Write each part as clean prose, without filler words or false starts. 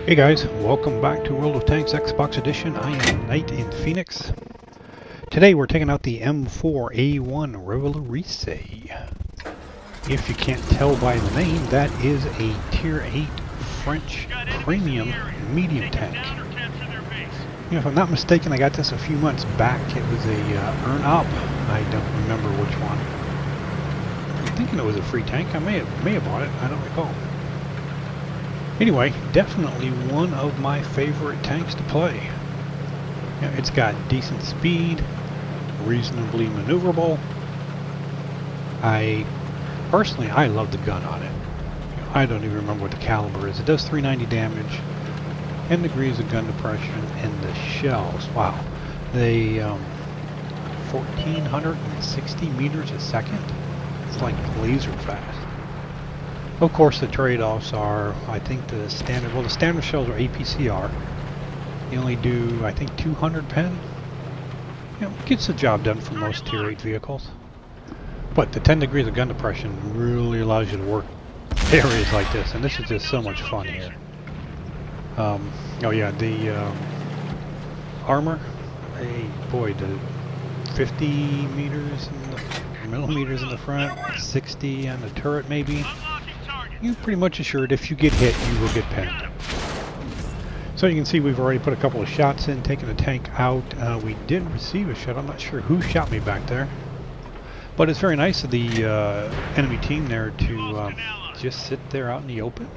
Hey guys, welcome back to World of Tanks Xbox Edition. I am Knight in Phoenix. Today we're taking out the M4A1 Revalorise. If you can't tell by the name, that is a Tier 8 French premium medium tank. You know, if I'm not mistaken, I got this a few months back. It was a Earn Up. I don't remember which one. I'm thinking it was a free tank. I may have bought it. I don't recall. Anyway, definitely one of my favorite tanks to play. You know, it's got decent speed, reasonably maneuverable. Personally, I love the gun on it. You know, I don't even remember what the caliber is. It does 390 damage, 10 degrees of gun depression, and the shells, wow, they 1460 meters a second. It's like laser fast. Of course, the trade-offs are, I think the standard shells are APCR. You only do, I think, 200 pen. You know, gets the job done for most Tier 8 vehicles. But the 10 degrees of gun depression really allows you to work areas like this, and this is just so much fun here. Oh yeah, the armor, hey boy, the 50 meters in the millimeters in the front, 60 on the turret maybe. You're pretty much assured if you get hit, you will get penned. So you can see we've already put a couple of shots in, taking the tank out. We did receive a shot. I'm not sure who shot me back there. But it's very nice of the enemy team there to just sit there out in the open.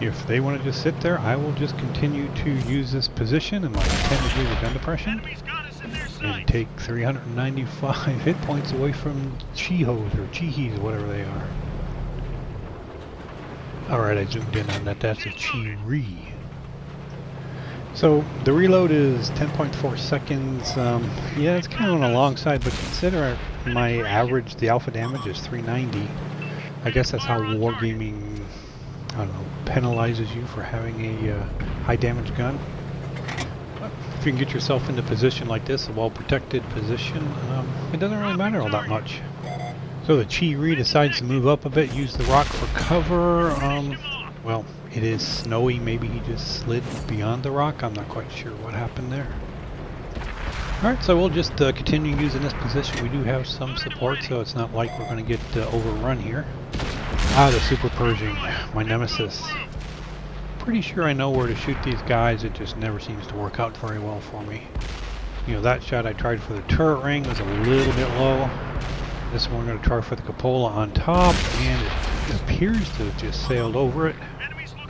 If they want to just sit there, I will just continue to use this position in my 10 degrees of gun depression and take 395 hit points away from Chihos or Chihis, whatever they are. Alright, I zoomed in on that. That's a Chi-Ri. So the reload is 10.4 seconds. Yeah, it's kind of on the long side, but consider my average, the alpha damage is 390. I guess that's how wargaming, I don't know, penalizes you for having a high damage gun. But if you can get yourself into a position like this, a well-protected position, it doesn't really matter all that much. So the Chi-Ri decides to move up a bit, use the rock for cover. Well, it is snowy. Maybe he just slid beyond the rock. I'm not quite sure what happened there. Alright, so we'll just continue using this position. We do have some support, so it's not like we're going to get overrun here. Ah, the Super Pershing, my nemesis. Pretty sure I know where to shoot these guys. It just never seems to work out very well for me. You know, that shot I tried for the turret ring was a little bit low. This one we're going to try for the cupola on top, and it appears to have just sailed over it.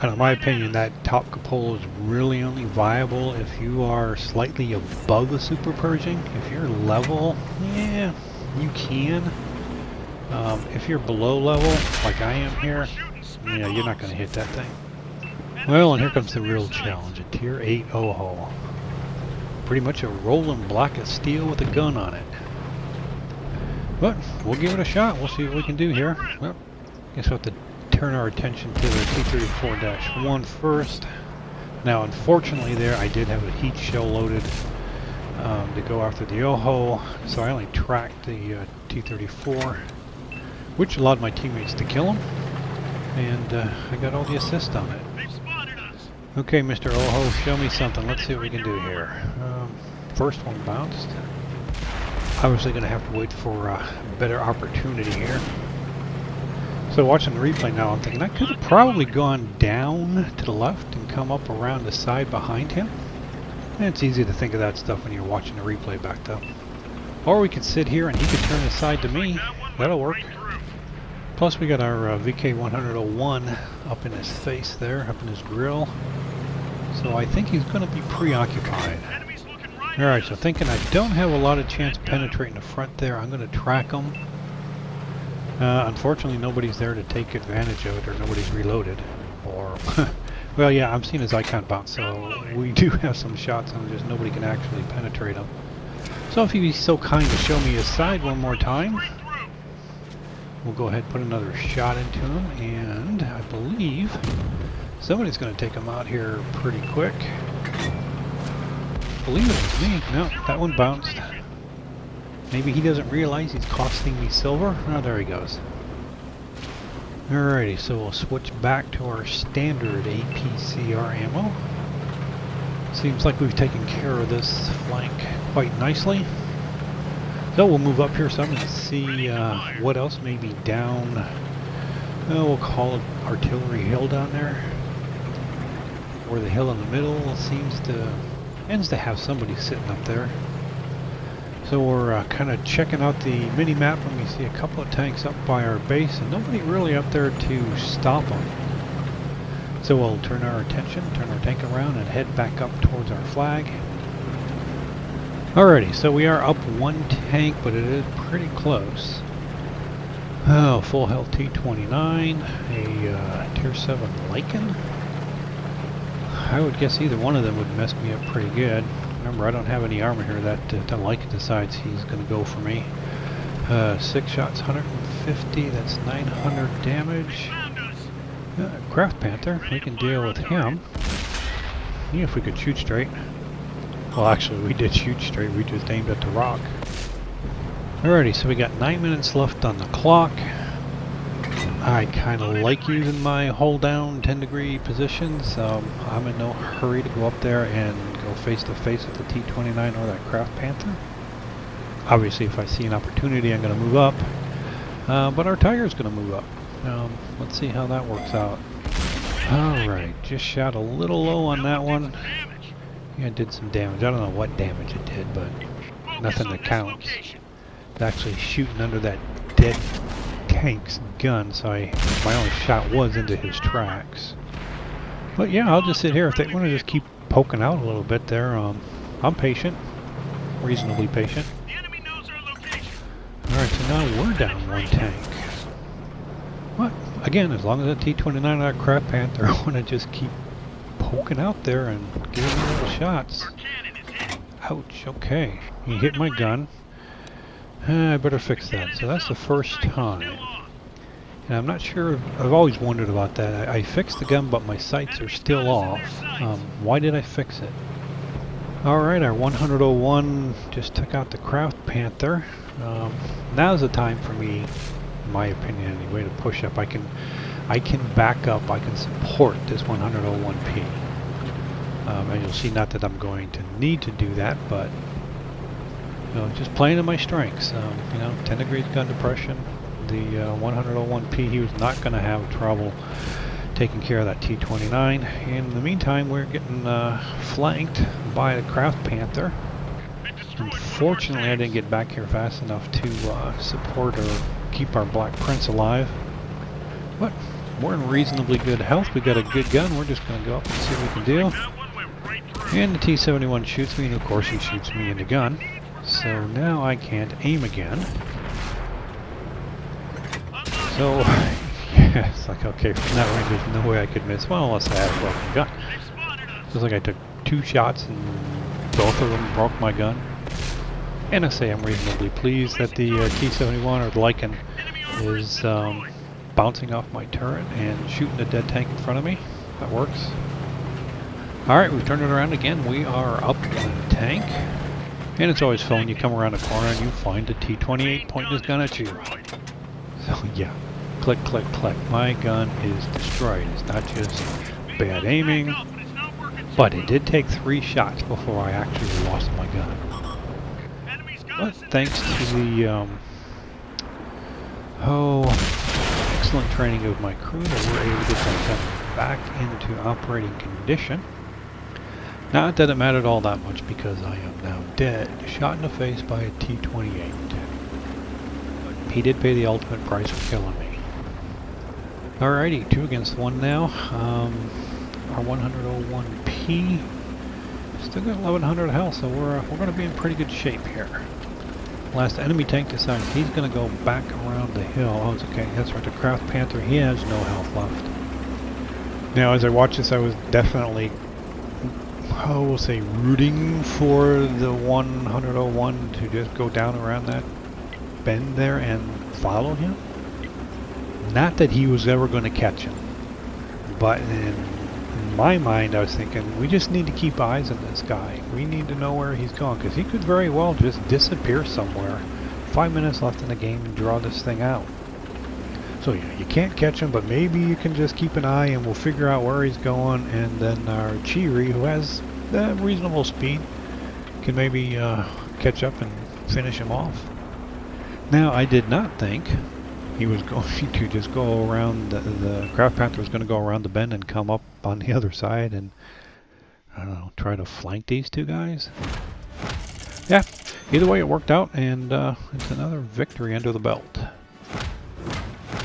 And in my opinion, that top cupola is really only viable if you are slightly above the Super Pershing. If you're level, yeah, you can. If you're below level, like I am here, yeah, you're not going to hit that thing. Well, and here comes the real challenge, a Tier 8 O-Hull. Pretty much a rolling block of steel with a gun on it. But we'll give it a shot. We'll see what we can do here. Well, I guess we'll have to turn our attention to the T-34-1 first. Now, unfortunately there, I did have a heat shell loaded to go after the O-Hull, so I only tracked the T-34, which allowed my teammates to kill him, and I got all the assists on it. Okay, Mr. O-Hull, show me something. Let's see what we can do here. First one bounced. Obviously going to have to wait for a better opportunity here. So watching the replay now, I'm thinking that could have probably gone down to the left and come up around the side behind him. And it's easy to think of that stuff when you're watching the replay back though. Or we could sit here and he could turn his side to me. That'll work. Plus we got our VK101 up in his face there, up in his grill. So I think he's going to be preoccupied. Alright, so thinking I don't have a lot of chance penetrating the front there, I'm going to track them. Unfortunately, nobody's there to take advantage of it, or nobody's reloaded. Or, well, yeah, I'm seeing his icon bounce, so we do have some shots on it, just nobody can actually penetrate them. So if he'd be so kind to show me his side one more time, we'll go ahead and put another shot into him, and I believe somebody's going to take him out here pretty quick. I believe it was me. No, that one bounced. Maybe he doesn't realize he's costing me silver. Oh, there he goes. Alrighty, so we'll switch back to our standard APCR ammo. Seems like we've taken care of this flank quite nicely. So we'll move up here some and see what else may be down. We'll call it Artillery Hill down there. Or the hill in the middle ends to have somebody sitting up there. So we're kind of checking out the mini-map and we see a couple of tanks up by our base and nobody really up there to stop them. So we'll turn our tank around and head back up towards our flag. Alrighty, so we are up one tank, but it is pretty close. Oh, full health T-29, a Tier 7 Lycan. I would guess either one of them would mess me up pretty good. Remember, I don't have any armor here. That Lycan decides he's going to go for me. 6 shots, 150. That's 900 damage. Craft Panther, we can deal with him. Yeah, if we could shoot straight. Well, actually, we did shoot straight. We just aimed at the rock. Alrighty, so we got 9 minutes left on the clock. I kind of like using my hold down 10-degree positions. I'm in no hurry to go up there and go face to face with the T-29 or that Craft Panther. Obviously, if I see an opportunity, I'm going to move up. But our Tiger's going to move up. Let's see how that works out. Alright, just shot a little low on that one. Yeah, it did some damage. I don't know what damage it did, but nothing that counts. It's actually shooting under that dead tank's gun, so my only shot was into his tracks. But yeah, I'll just sit here. If they want to just keep poking out a little bit there, I'm patient. Reasonably patient. Alright, so now we're down one tank. What? Again, as long as that T-29 or that Craft Panther, I want to just keep poking out there and giving me little shots. Ouch, okay. He hit my gun. I better fix that. So that's the first time. And I'm not sure, I've always wondered about that. I fixed the gun, but my sights are still off. Why did I fix it? Alright, our 101 just took out the Craft Panther. Now's the time for me, in my opinion anyway, to push up. I can back up, I can support this 101P. And you'll see, not that I'm going to need to do that, but just playing to my strengths. 10 degrees gun depression. The 101P, he was not going to have trouble taking care of that T-29. In the meantime, we're getting flanked by the Craft Panther. Unfortunately, I didn't get back here fast enough to support or keep our Black Prince alive. But we're in reasonably good health. We got a good gun. We're just going to go up and see what we can do. And the T-71 shoots me, and of course he shoots me in the gun. So now I can't aim again. So, yeah, it's like, okay, from that range there's no way I could miss. Well, unless I had a broken gun. Feels like I took 2 shots and both of them broke my gun. And I say I'm reasonably pleased that the T-71 or the Lycan is bouncing off my turret and shooting a dead tank in front of me. That works. Alright, we've turned it around again. We are up one tank. And it's always fun when you come around a corner and you find a T-28 pointing his gun at you. So yeah, click, click, click. My gun is destroyed. It's not just bad aiming, but it did take 3 shots before I actually lost my gun. But thanks to the excellent training of my crew, that we're able to get that gun back into operating condition. Not that it mattered all that much, because I am now dead, shot in the face by a T-28. He did pay the ultimate price for killing me. Alrighty, 2 against 1 now. Our 101P still got 1100 health, so we're going to be in pretty good shape here. Last enemy tank decides he's going to go back around the hill. Oh, it's okay. That's right. The Craft Panther, he has no health left. Now, as I watch this, I was definitely, we'll say, rooting for the 101 to just go down around that bend there and follow him. Not that he was ever going to catch him, but in my mind I was thinking, we just need to keep eyes on this guy. We need to know where he's going, because he could very well just disappear somewhere. 5 minutes left in the game and draw this thing out. So So yeah, you can't catch him, but maybe you can just keep an eye and we'll figure out where he's going, and then our Cheery, who has reasonable speed, can maybe catch up and finish him off. Now, I did not think he was going to just go around, the Craft Panther was going to go around the bend and come up on the other side and, I don't know, try to flank these two guys. Yeah, either way it worked out, and it's another victory under the belt.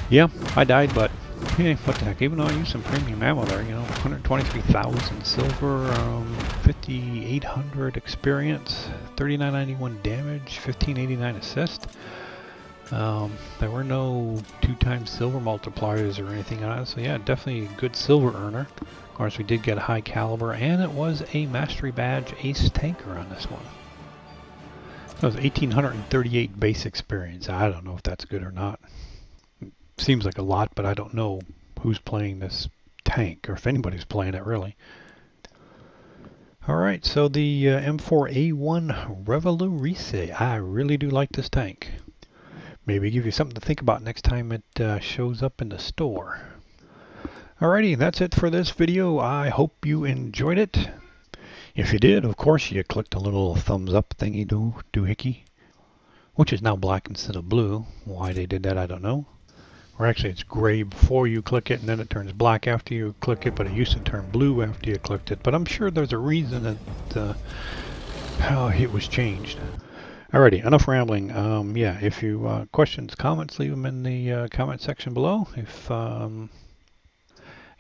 Yeah, I died, but hey, what the heck, even though I used some premium ammo there, you know, 123,000 silver, 5,800 experience, 3,991 damage, 1,589 assist. There were no 2x silver multipliers or anything on it, so yeah, definitely a good silver earner. Of course, we did get a high caliber, and it was a Mastery Badge Ace Tanker on this one. That was 1,838 base experience. I don't know if that's good or not. Seems like a lot, but I don't know who's playing this tank, or if anybody's playing it, really. Alright, so the M4A1 Revalorise. I really do like this tank. Maybe give you something to think about next time it shows up in the store. Alrighty, that's it for this video. I hope you enjoyed it. If you did, of course, you click the little thumbs up thingy doohickey, which is now black instead of blue. Why they did that, I don't know. Or actually, it's gray before you click it, and then it turns black after you click it, but it used to turn blue after you clicked it. But I'm sure there's a reason that how it was changed. Alrighty, enough rambling. Yeah, if you questions, comments, leave them in the comment section below. If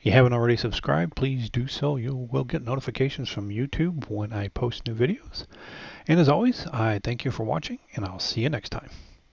you haven't already subscribed, please do so. You will get notifications from YouTube when I post new videos. And as always, I thank you for watching, and I'll see you next time.